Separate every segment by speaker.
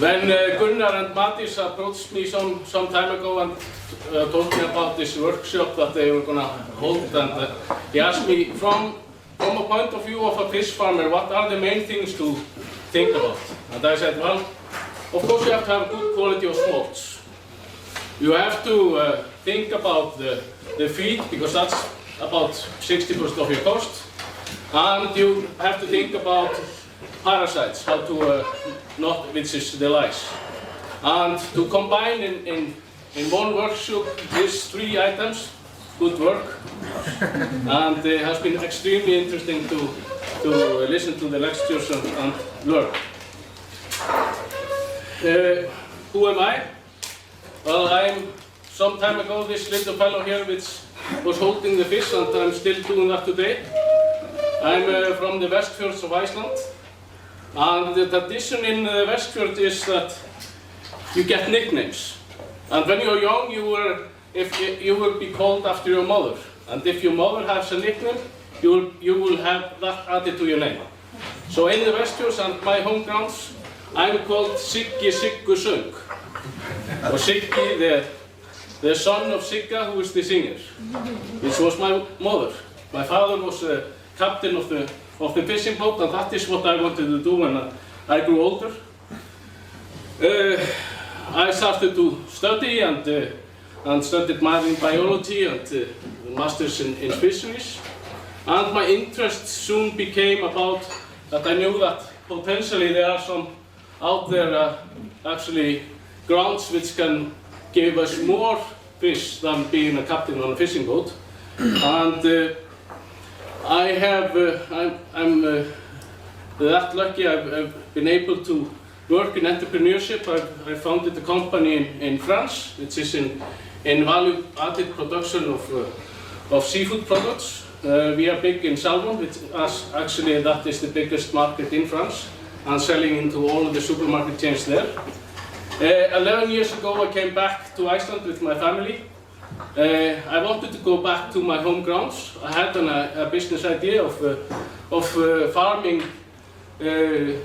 Speaker 1: When Gunnar and Mattis approached me some time ago and told me about this workshop that they were going to hold, and he asked me from a point of view of a fish farmer, what are the main things to think about? And I said, well, of course you have to have good quality of smolts. You have to think about the feed, because that's about 60% of your cost. And you have to think about parasites, how to which is the lice. And to combine in one workshop these 3 items, good work. And it has been extremely interesting to listen to the lectures and learn. Who am I? Well, some time ago, this little fellow here which was holding the fish, and I'm still doing that today. I'm from the Westfjords of Iceland. And the tradition in the Westfjords is that you get nicknames. And when you're young, you will be called after your mother. And if your mother has a nickname, you will have that added to your name. So in the Westfjords and my home grounds, I'm called Siggi Sigurðsson. Or Siggi, the son of Sigga, who is the singer. This was my mother. My father was the captain of the fishing boat, and that is what I wanted to do when I grew older. I started to study and studied marine biology and masters in fisheries. And my interest soon became about that I knew that potentially there are some out there actually grounds which can give us more fish than being a captain on a fishing boat. And I'm that lucky. I've been able to work in entrepreneurship. I founded a company in France, which is in value-added production of seafood products. We are big in salmon, which actually that is the biggest market in France, and selling into all of the supermarket chains there. 11 years ago, I came back to Iceland with my family. I wanted to go back to my home grounds. I had a business idea of farming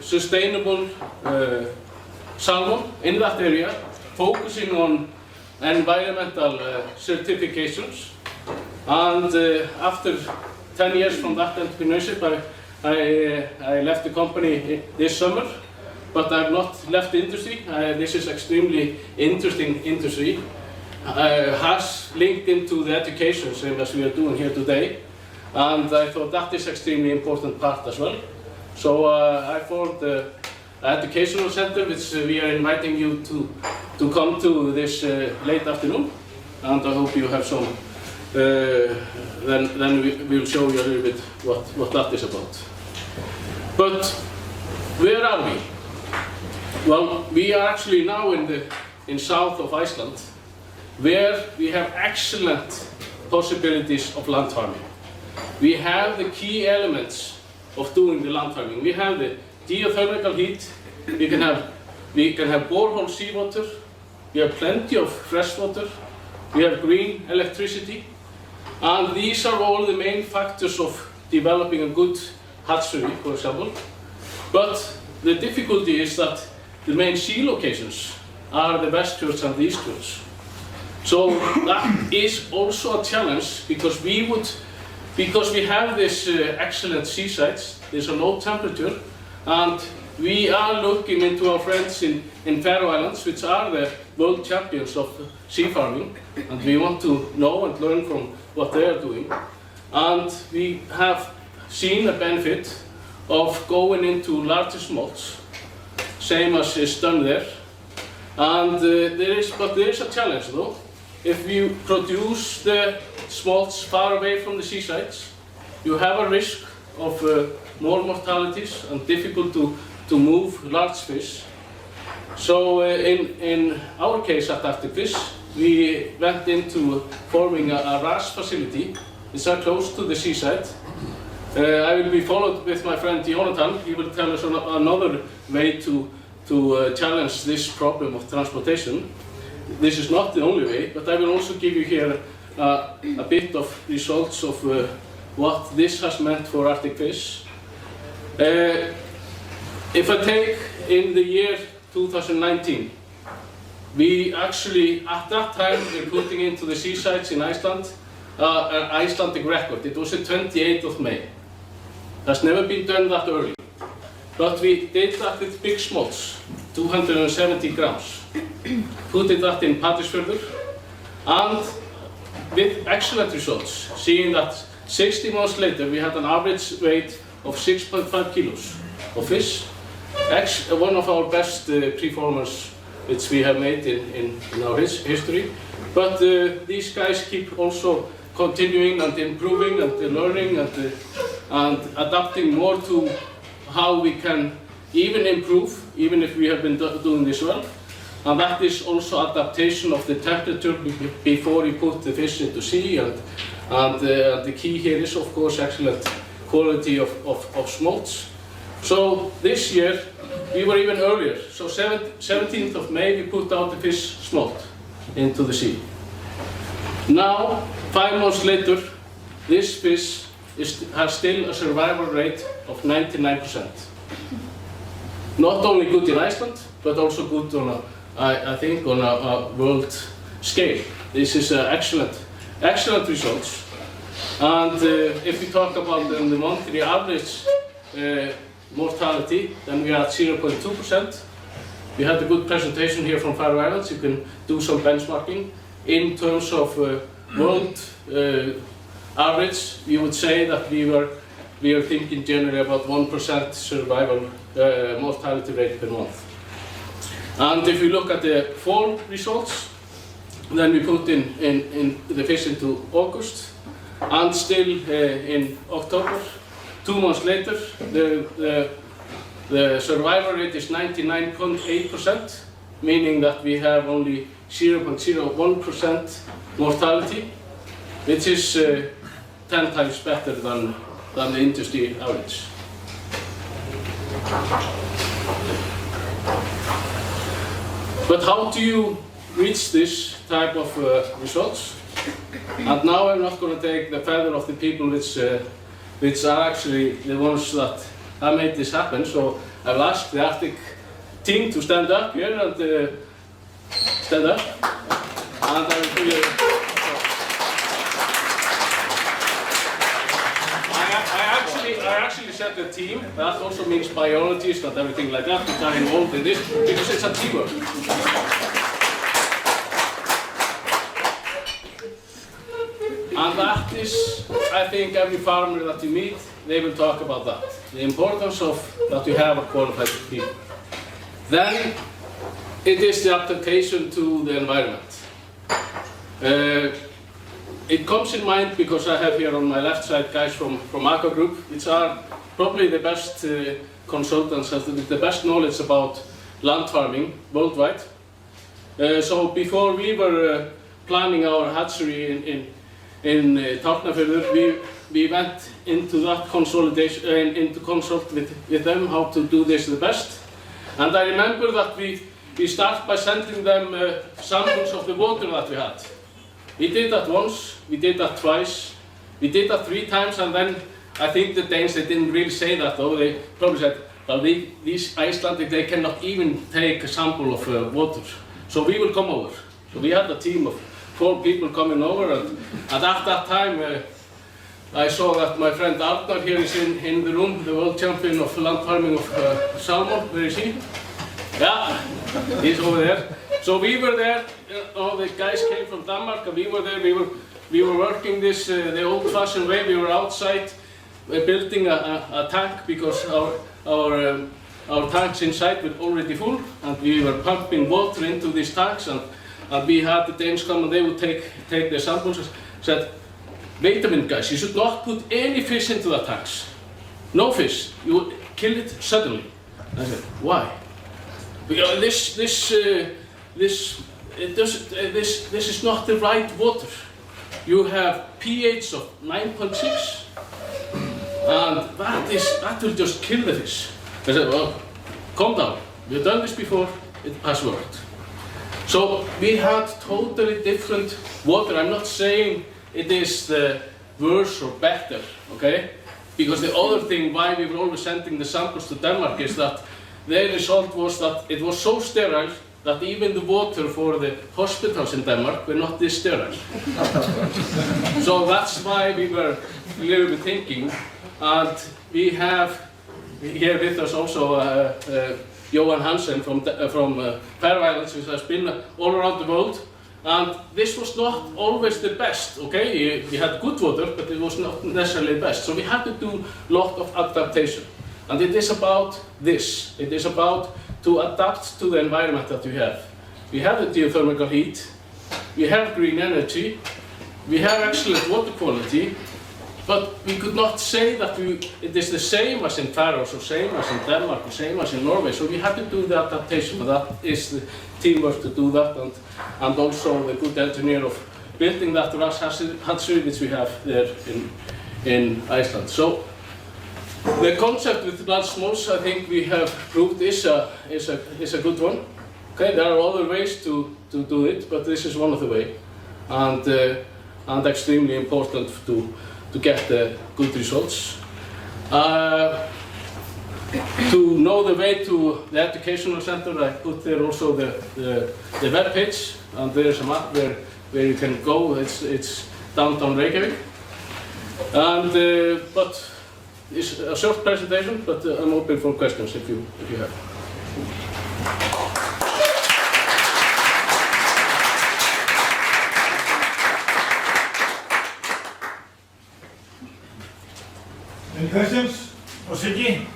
Speaker 1: sustainable salmon in that area, focusing on environmental certifications. And after 10 years from that entrepreneurship, I left the company this summer, but I've not left the industry. This is extremely interesting industry. Has linked into the education, same as we are doing here today, and I thought that is extremely important part as well. So I formed the educational center, which we are inviting you to come to this late afternoon, and I hope you have some. Then we will show you a little bit what that is about. But where are we? Well, we are actually now in south of Iceland, where we have excellent possibilities of land farming. We have the key elements of doing the land farming. We have the geothermal heat, we can have borehole seawater, we have plenty of fresh water, we have green electricity, and these are all the main factors of developing a good hatchery, for example. But the difficulty is that the main sea locations are the Westfjords and the Eastfjords. So that is also a challenge, because we have this excellent seasides, there's a low temperature, and we are looking into our friends in Faroe Islands, which are the world champions of sea farming, and we want to know and learn from what they are doing. And we have seen a benefit of going into larger smolts, same as is done there. And there is a challenge though. If you produce the smolts far away from the seasides, you have a risk of more mortalities and difficult to move large fish. So in our case at Arctic Fish, we went into forming a RAS facility, which are close to the seaside. I will be followed with my friend Jonathan. He will tell us another way to challenge this problem of transportation. This is not the only way, but I will also give you here a bit of results of what this has meant for Arctic Fish. If I take in the year 2019. We actually, at that time, were putting into the seasides in Iceland an Icelandic record. It was the 28th of May. That's never been done that early. But we did that with big smolts, 270 grams. Put that in Patreksfjörður, and with excellent results, seeing that 60 months later we had an average weight of 6.5 kilos of fish. One of our best performers which we have made in our history. But these guys keep also continuing and improving and learning and adapting more to how we can even improve, even if we have been doing this well. And that is also adaptation of the temperature before you put the fish into sea. And the key here is, of course, excellent quality of smolts. So this year, we were even earlier. So 17th of May, we put out the fish smolt into the sea. Now, 5 months later, this fish has still a survival rate of 99%. Not only good in Iceland, but also good on I think on a world scale. This is excellent results. And if we talk about the monthly average mortality, then we are at 0.2%. We had a good presentation here from Faroe Islands. You can do some benchmarking. In terms of world average, we would say that we are thinking generally about 1% survival mortality rate per month. And if we look at the fall results, then we put in the fish into August, and still in October, 2 months later, the survival rate is 99.8%, meaning that we have only 0.01% mortality, which is 10 times better than the industry average. But how do you reach this type of results? And now I'm not going to take the feather of the people which are actually the ones that have made this happen. So I'll ask the Arctic team to stand up here and stand up. And I will do I actually said the team. That also means biologists and everything like that which are involved in this, because it's a teamwork. And that is, I think, every farmer that you meet, they will talk about that. The importance of that you have a qualified people. Then it is the adaptation to the environment. It comes in mind because I have here on my left side guys from Aqua Group, which are probably the best consultants with the best knowledge about land farming worldwide. So before we were planning our hatchery in Tálknafjörður, we went into that consolidation, into consult with them how to do this the best. And I remember that we started by sending them samples of the water that we had. We did that once, we did that twice, we did that 3 times, and then I think the Danes, they didn't really say that though. They probably said, well, these Icelandic, they cannot even take a sample of water. So we will come over. So we had a team of 4 people coming over, and at that time I saw that my friend Arnar here is in the room, the world champion of land farming of salmon. Where is he? Yeah, he's over there. So we were there, all the guys came from Denmark, and we were there, we were working this the old-fashioned way. We were outside building a tank because our tanks inside were already full, and we were pumping water into these tanks, and we had the Danes come and they would take their samples and said, wait a minute guys, you should not put any fish into the tanks. No fish, you will kill it suddenly. I said, why? Because this is not the right water. You have pH of 9.6, and that will just kill the fish. I said, well, calm down. We've done this before, it has worked. So we had totally different water. I'm not saying it is the worse or better, okay? Because the other thing why we were always sending the samples to Denmark is that their result was that it was so sterile that even the water for the hospitals in Denmark were not this sterile. So that's why we were a little bit thinking, and we have here with us also Johan Hansen from Faroe Islands, which has been all around the world. And this was not always the best, okay? We had good water, but it was not necessarily the best. So we had to do a lot of adaptation. And it is about this. It is about to adapt to the environment that you have. We have the geothermal heat, we have green energy, we have excellent water quality, but we could not say that it is the same as in Faroes, or same as in Denmark, or same as in Norway. So we had to do the adaptation, but that is the teamwork to do that, and also the good engineer of building that hatchery which we have there in Iceland. So the concept with large smolts, I think we have proved is a good one. Okay, there are other ways to do it, but this is one of the ways, and extremely important to get the good results. To know the way to the educational center, I put there also the web page, and there is a map where you can go. It's downtown Reykjavik, and but it's a short presentation, but I'm open for questions if you have.
Speaker 2: Any questions for Siggy?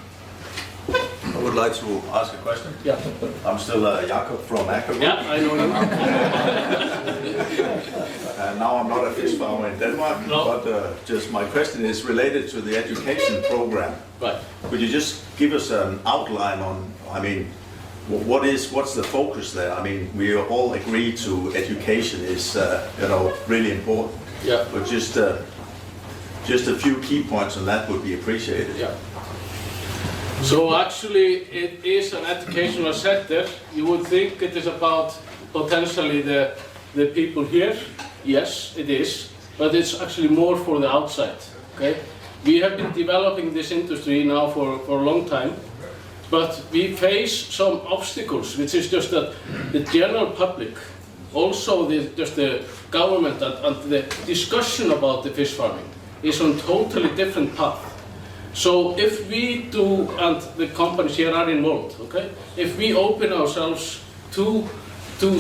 Speaker 3: I would like to ask a question.
Speaker 1: Yeah.
Speaker 3: I'm still Jakob from Aqua.
Speaker 1: Yeah, I know you.
Speaker 3: Now I'm not a fish farmer in Denmark,
Speaker 1: No.
Speaker 3: but just my question is related to the education program.
Speaker 1: Right.
Speaker 3: Could you just give us an outline on, I mean, what's the focus there? I mean, we all agree to education is, really important.
Speaker 1: Yeah.
Speaker 3: But just a few key points on that would be appreciated.
Speaker 1: Yeah. So actually, it is an educational center. You would think it is about potentially the people here. Yes, it is, but it's actually more for the outside. Okay, we have been developing this industry now for a long time, but we face some obstacles, which is just that the general public, also just the government and the discussion about the fish farming is on totally different path. So if we do, and the companies here are involved, okay? If we open ourselves to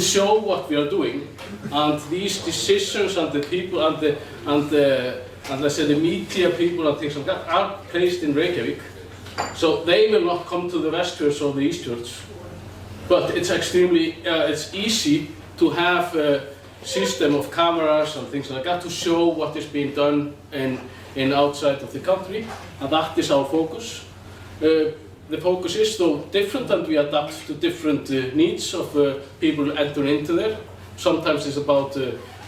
Speaker 1: show what we are doing, and these decisions and the people and let's say the media people and things like that are placed in Reykjavik, so they will not come to the Westfjords or the Eastfjords. But it's extremely, it's easy to have a system of cameras and things like that to show what is being done in outside of the country, and that is our focus. The focus is though different, and we adapt to different needs of people entering into there. Sometimes it's about,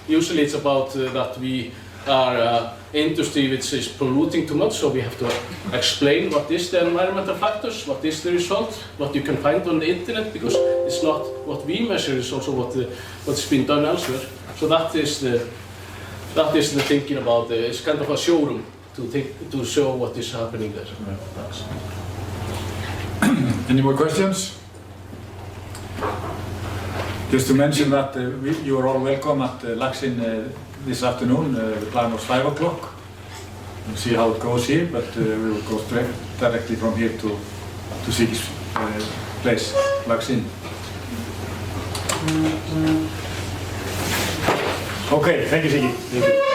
Speaker 1: usually it's about that we are an industry which is polluting too much, so we have to explain what is the environmental factors, what is the result, what you can find on the internet, because it's not what we measure, it's also what's been done elsewhere. So that is the thinking about it's kind of a showroom to show what is happening there. Thanks.
Speaker 2: Any more questions? Just to mention that you are all welcome at Lax-Inn this afternoon. The plan was 5 o'clock. We'll see how it goes here, but we will go directly from here to Siggy's place, Lax-Inn. Okay, thank you, Siggy.